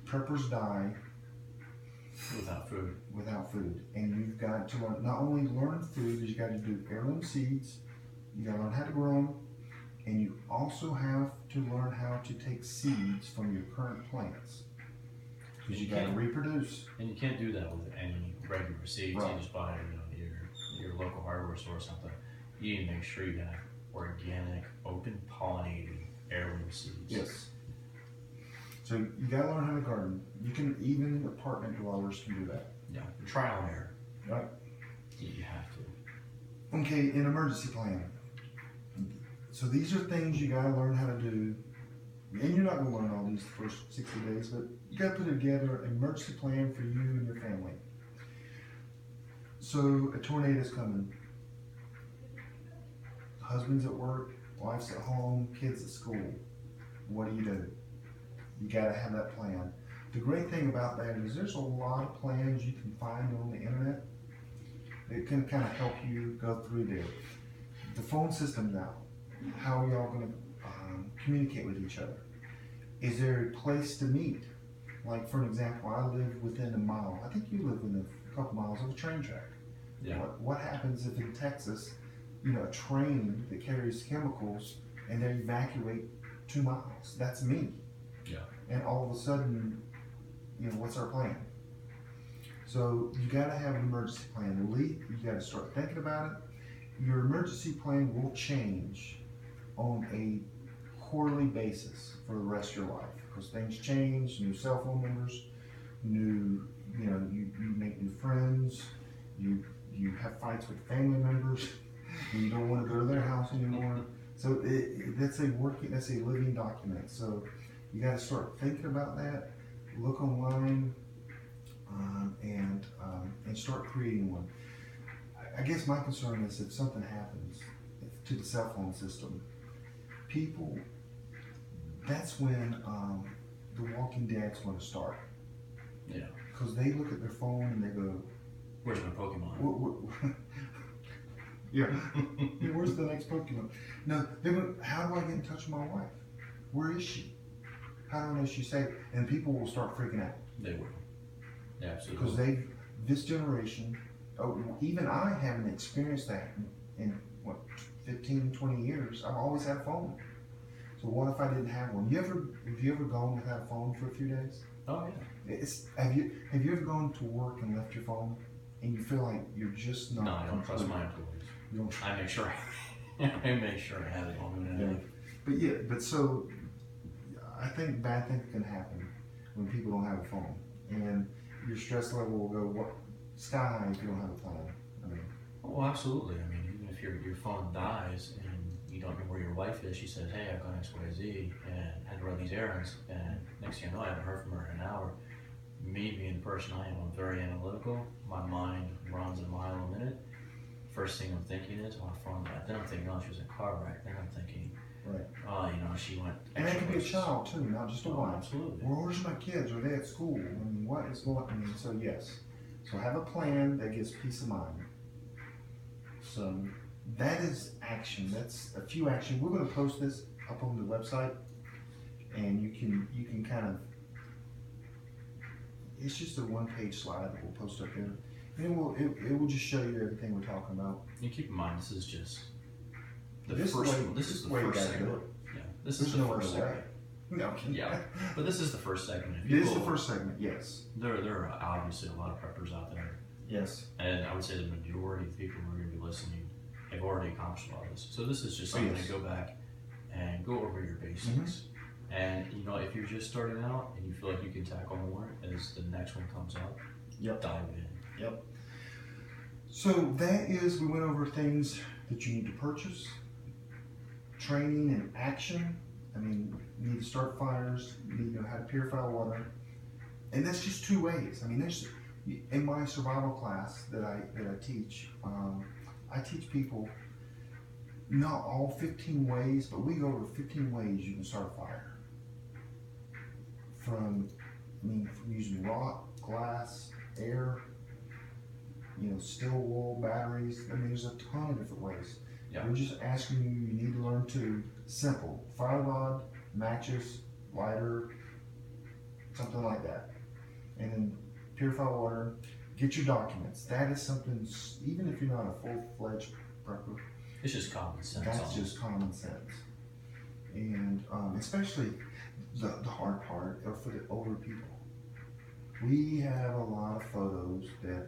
Preppers die without food. And you've got to learn, not only learn food, but you got to do heirloom seeds, you got to learn how to grow them, and you also have to learn how to take seeds from your current plants. Because you got to reproduce. And you can't do that with any regular seeds. Right. You just buy your local hardware store or something. You need to make sure you have organic, open pollinated heirloom seeds. Yes. So you got to learn how to garden. You can, even apartment dwellers can do that. Yeah. Trial and error. Right. You have to. Okay, an emergency plan. So these are things you got to learn how to do. And you're not going to learn all these the first 60 days, but you got to put together an emergency plan for you and your family. So a tornado's coming. Husband's at work, wife's at home, kids at school. What do? You got to have that plan. The great thing about that is there's a lot of plans you can find on the internet that can kind of help you go through there. The phone system's out. How are y'all going to communicate with each other? Is there a place to meet? Like, for an example, I live within a mile. I think you live within a couple miles of a train track. Yeah. What happens if in Texas, a train that carries chemicals and they evacuate 2 miles? That's me. Yeah. And all of a sudden, what's our plan? So you got to have an emergency plan. You got to start thinking about it. Your emergency plan will change on a quarterly basis for the rest of your life, because things change. New cell phone numbers, you make new friends, you have fights with family members, and you don't want to go to their house anymore. So that's a living document. So you got to start thinking about that. Look online and start creating one. I guess my concern is if something happens to the cell phone system, people, that's when the Walking Dead's going to start. Yeah. Because they look at their phone and they go, "Where's my Pokemon?" Yeah. Where's the next Pokemon? No, they go, how do I get in touch with my wife? Where is she? How do I know she's safe? And people will start freaking out. They will. Yeah, absolutely. Because this generation, even I haven't experienced that in 15, 20 years. I've always had a phone. So what if I didn't have one? Have you ever gone without a phone for a few days? Oh yeah. Have you ever gone to work and left your phone and you feel like you're just not? No, I don't trust my employees. You don't. I make sure I have it on me. But so I think bad things can happen when people don't have a phone, and your stress level will go sky high if you don't have a plan. Oh, absolutely. I mean, even if your phone dies and you don't know where your wife is, she says, "Hey, I've gone XYZ and had to run these errands," and next thing you know, I haven't heard from her in an hour. Me being the person I am, I'm very analytical. My mind runs a mile a minute. First thing I'm thinking is, my phone died. Then I'm thinking, oh, she was in a car wreck. Then I'm thinking, Right. You know, she went. And that extra could be a places. child too, not just a Oh, wife. absolutely. Well, where's my kids? Are they at school? I mean, what is going on? I mean, so yes. So have a plan that gives peace of mind. So that is action. That's a few action. We're going to post this up on the website, and you can kind of. It's just a one-page slide that we'll post up there, and it will just show you everything we're talking about. And keep in mind, this is just the This first way- one. This is the way you first gotta do segment. Yeah, this There's is the no other first way. segment. No, I'm kidding. Yeah, but this is the first segment. If It is people- the first segment. Yes. There are obviously a lot of preppers out there, Yes. and I would say the majority of the people who are going to be listening have already accomplished a lot of this. So this is just something Yes. to go back and go over your basics. And you know, if you're just starting out and you feel like you can tackle more as the next one comes up, Yep. dive in. Yep. So that is, we went over things that you need to purchase, training and action. I mean, you need to start fires, you need to know how to purify water. And that's just two ways. I mean, there's, in my survival class that I teach, I teach people not all 15 ways, but we go over 15 ways you can start a fire. From using rock, glass, air, steel wool, batteries. I mean, there's a ton of different ways. Yeah. We're just asking you, you need to learn to simple fire rod, matches, lighter, something like that. And then purify water, get your documents. That is something, even if you're not a full-fledged prepper, It's just common sense. that's almost. just common sense. And especially the hard part are for the older people. We have a lot of photos that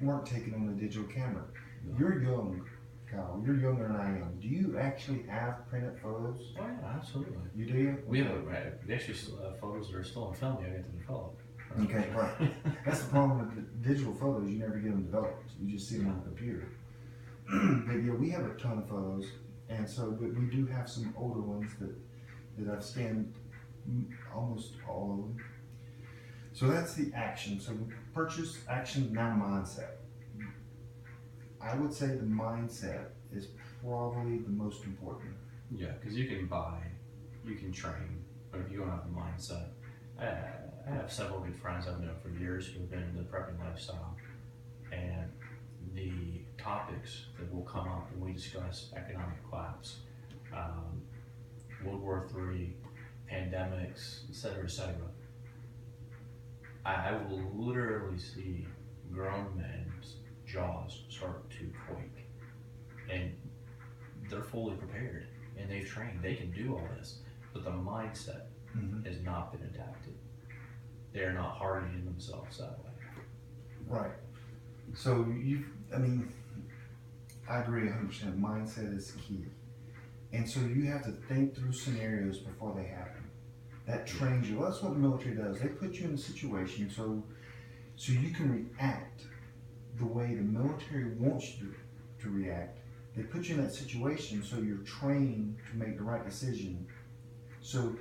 weren't taken on a digital camera. No. You're young, Kyle. You're younger than I am. Do you actually have printed photos? Oh yeah, absolutely. You do? We actually still have photos that are still on film. You get to develop. Okay, right. That's the problem with the digital photos. You never get them developed. You just see them on the computer. But yeah, we have a ton of photos, and so but we do have some older ones that I've scanned almost all of them. So that's the action. So purchase, action, now mindset. I would say the mindset is probably the most important. Yeah, because you can buy, you can train, but if you don't have the mindset, I have several good friends I've known for years who have been in the prepping lifestyle, and the topics that will come up when we discuss economic collapse, World War III, pandemics, et cetera, I will literally see grown men's jaws start to quake, and they're fully prepared and they've trained, they can do all this, but the mindset has not been adapted. They're not hardening themselves that way. Right. So I agree 100%. Mindset is key. And so you have to think through scenarios before they happen. That trains you. That's what the military does. They put you in a situation so you can react the way the military wants you to react. They put you in that situation so you're trained to make the right decision. So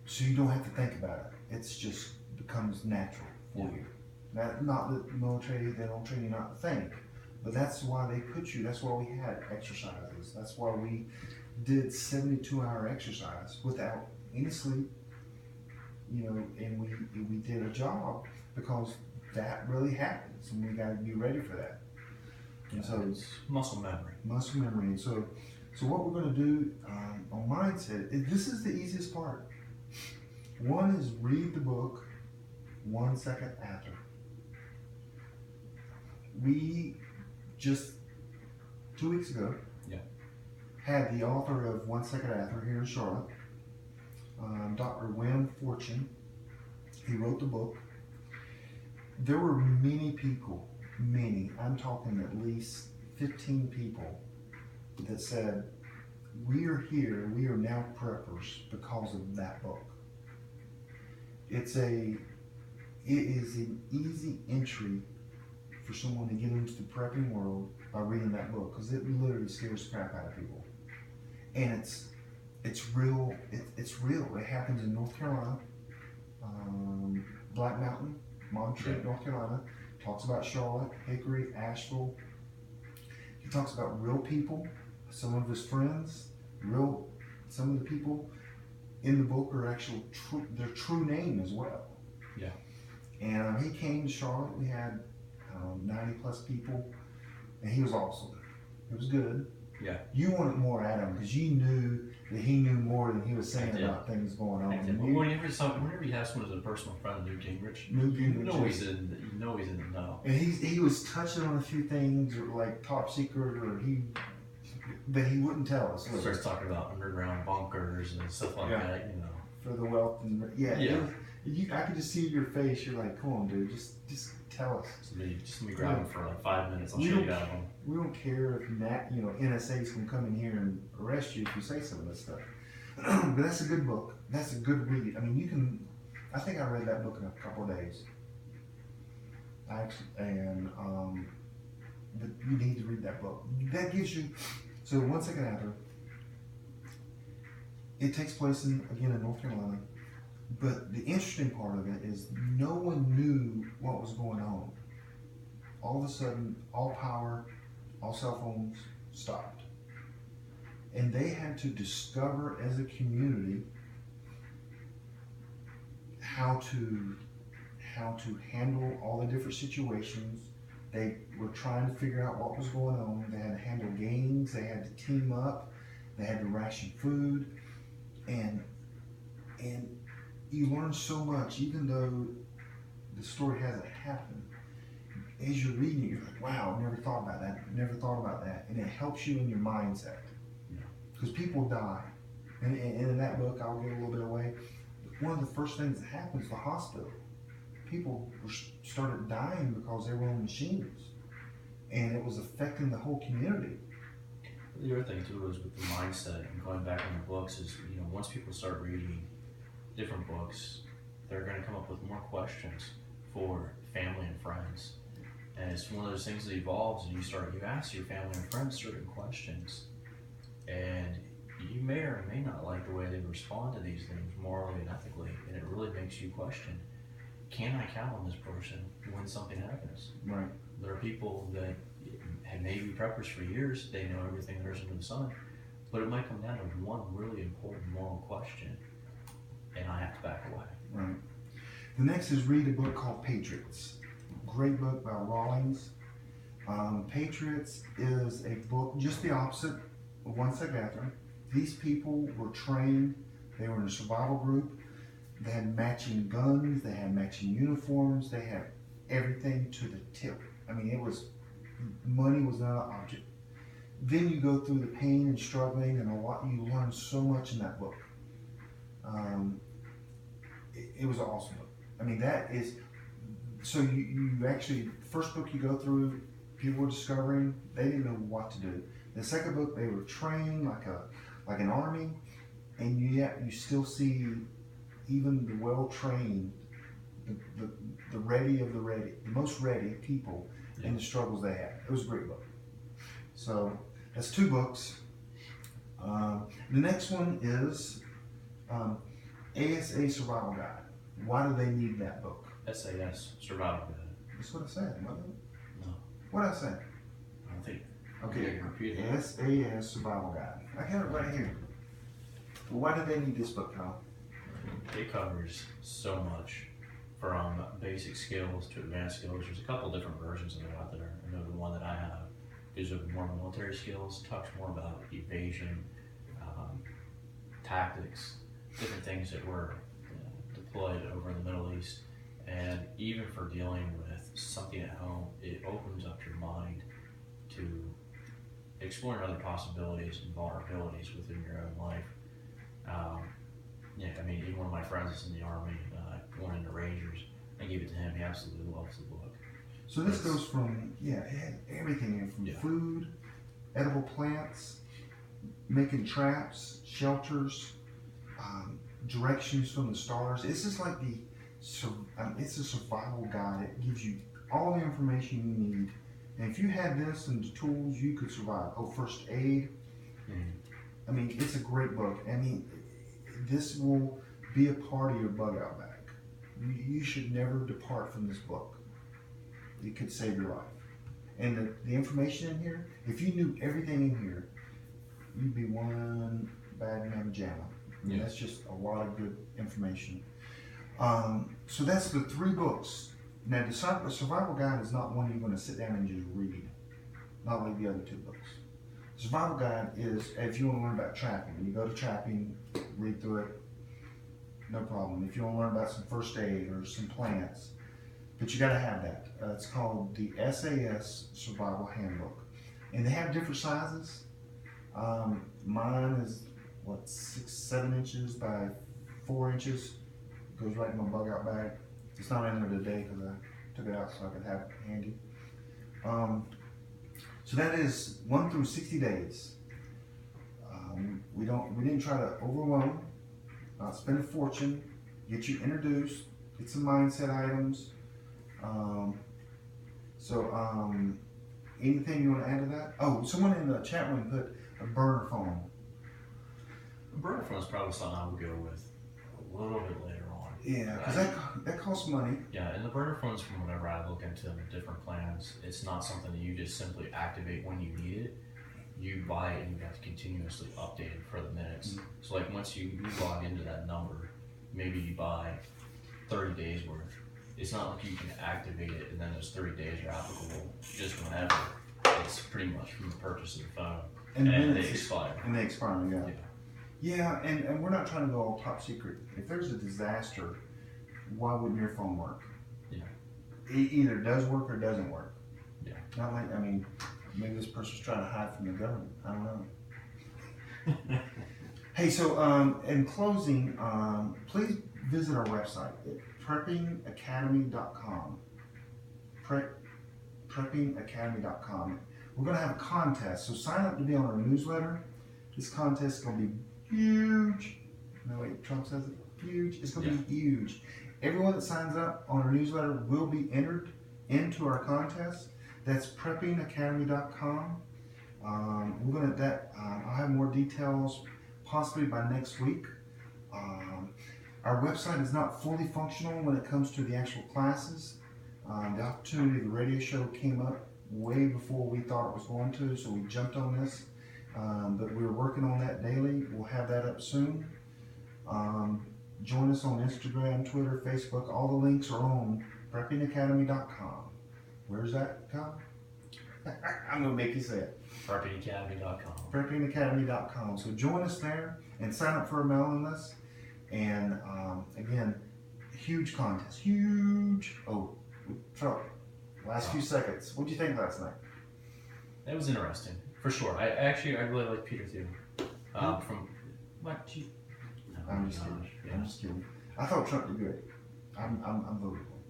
you don't have to think about it. It's just becomes natural for you. Not that the military, they don't train you not to think, but that's why they put you, that's why we had exercises. That's why we did 72-hour exercise without any sleep, and we did a job because that really happens and we got to be ready for that. And so it's muscle memory. Muscle memory. And so what we're going to do on mindset, this is the easiest part. One is read the book 1 second after. We just 2 weeks ago had the author of 1 Second After here in Charlotte, Dr. Wim Fortune. He wrote the book. There were many people, I'm talking at least 15 people that said, we are here, we are now preppers because of that book. It is an easy entry for someone to get into the prepping world by reading that book, because it literally scares the crap out of people. And it's real. It's real. It happens in North Carolina, Black Mountain, Montreat, North Carolina. Talks about Charlotte, Hickory, Asheville. He talks about real people some of his friends, some of the people in the book are actual their true name as well. Yeah. And he came to Charlotte. We had 90 plus people, and he was awesome. It was good. Yeah. You wanted more at him because you knew that he knew more than he was saying I did. about things going on. Whenever you have someone as a personal friend, Newt Gingrich, you know he's in the know. And he was touching on a few things, or like top secret, but he wouldn't tell us. He starts talking about underground bunkers and stuff like that, you know. For the wealth and I could just see your face. You're like, come on, dude, just tell us. Just let me grab him for like 5 minutes. I'll show you out of him. We don't care if NSA's can come in here and arrest you if you say some of this stuff. But that's a good book. That's a good read. I mean, I think I read that book in a couple of days. But you need to read that book. That gives you. So 1 second after, it takes place in North Carolina. But the interesting part of it is no one knew what was going on. All of a sudden, all power, all cell phones stopped. And they had to discover as a community how to handle all the different situations. They were trying to figure out what was going on. They had to handle gangs. They had to team up. They had to ration food. And you learn so much, even though the story hasn't happened. As you're reading it, you're like, wow, I never thought about that. And it helps you in your mindset. Because people die. And in that book, I'll give a little bit away. One of the first things that happened is the hospital. People started dying because they were on machines. And it was affecting the whole community. The other thing too is with the mindset and going back on the books is, once people start reading different books, they're going to come up with more questions for family and friends. And it's one of those things that evolves, and you ask your family and friends certain questions, and you may or may not like the way they respond to these things morally and ethically, and it really makes you question, can I count on this person when something happens? Right. There are people that have Navy preppers for years, they know everything there is under the sun, but it might come down to one really important moral question, and I have to back away. Right. The next is read a book called Patriots. Great book by Rawlings. Patriots is a book just the opposite of 1 second after. These people were trained. They were in a survival group. They had matching guns. They had matching uniforms. They had everything to the tip. I mean, money was not an object. Then you go through the pain and struggling and you learn so much in that book. It was an awesome book. I mean, so you actually, first book you go through, people were discovering, they didn't know what to do. The second book, they were trained like an army, and you still see even the well-trained, the ready of the ready, the most ready people and the struggles they had. It was a great book. So that's 2 books. The next one is ASA Survival Guide. Why do they need that book? SAS, Survival Guide. That's what I said, wasn't it? No. What did I say? I don't think. Okay, Repeat it. SAS Survival Guide. I got it right here. Well, why do they need this book, Kyle? It covers so much, from basic skills to advanced skills. There's a couple different versions of it out there. I know the one that I have is more military skills, talks more about evasion, tactics, different things that were deployed over in the Middle East. And even for dealing with something at home, it opens up your mind to exploring other possibilities and vulnerabilities within your own life. I mean, even one of my friends is in the Army, going into Rangers. I gave it to him. He absolutely loves the book. So this goes from, it had everything in from food, edible plants, making traps, shelters, directions from the stars. It's just like it's a survival guide. It gives you all the information you need. And if you had this and the tools, you could survive. First aid. I mean, it's a great book. I mean, this will be a part of your bug out bag. You should never depart from this book. It could save your life. And the information in here, if you knew everything in here, you'd be one bad mamma jamma. I mean, Yeah. that's just a lot of good information. So that's the 3 books. Now, the survival guide is not one you're going to sit down and just read, not like the other 2 books. The survival guide is if you want to learn about trapping. You go to trapping, read through it, no problem. If you want to learn about some first aid or some plants, but you got to have that. It's called the SAS Survival Handbook, and they have different sizes. Mine is 6-7 inches by 4 inches. Goes right in my bug out bag. It's not in there today because I took it out so I could have it handy. So that is 1 through 60 days. We didn't try to overwhelm, not spend a fortune, get you introduced, get some mindset items. Anything you want to add to that? Oh, someone in the chat room put a burner phone. The burner phone's probably something I would go with a little bit later on. Yeah, because that costs money. Yeah, and the burner phones, from whenever I look into the different plans, it's not something that you just simply activate when you need it. You buy it and you have to continuously update it for the minutes. Mm-hmm. So like once you log into that number, maybe you buy 30 days worth. It's not like you can activate it and then those 30 days are applicable just whenever. It's pretty much from the purchase of the phone. And they expire. And they expire, yeah. Yeah. Yeah, and we're not trying to go all top secret. If there's a disaster, why wouldn't your phone work? Yeah. It either does work or doesn't work. Yeah. Not like, maybe this person's trying to hide from the government. I don't know. Hey, so in closing, please visit our website at preppingacademy.com. Preppingacademy.com. We're going to have a contest, so sign up to be on our newsletter. This contest is going to be huge. No, wait, Trump says it. Huge. It's going to be huge. Everyone that signs up on our newsletter will be entered into our contest. That's preppingacademy.com. We're going to I'll have more details possibly by next week. Our website is not fully functional when it comes to the actual classes. The opportunity of the radio show came up way before we thought it was going to, so we jumped on this. But we're working on that daily. We'll have that up soon. Join us on Instagram, Twitter, Facebook. All the links are on preppingacademy.com. Where's that, Kyle? I'm going to make you say it. Preppingacademy.com. Preppingacademy.com. So join us there and sign up for a mailing list. And again, huge contest. Huge. Oh, Trump. Last few seconds. What did you think last night? That was interesting, for sure. I really like Peter too. From what? No, I'm just kidding. yeah. I'm just kidding. I thought Trump did good. I'm voting for him.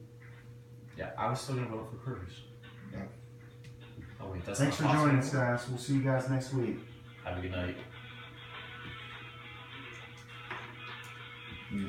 Yeah, I was still gonna vote for Cruz. Yeah. Oh wait, that's Thanks for not joining possible. us, guys. We'll see you guys next week. Have a good night. Yeah.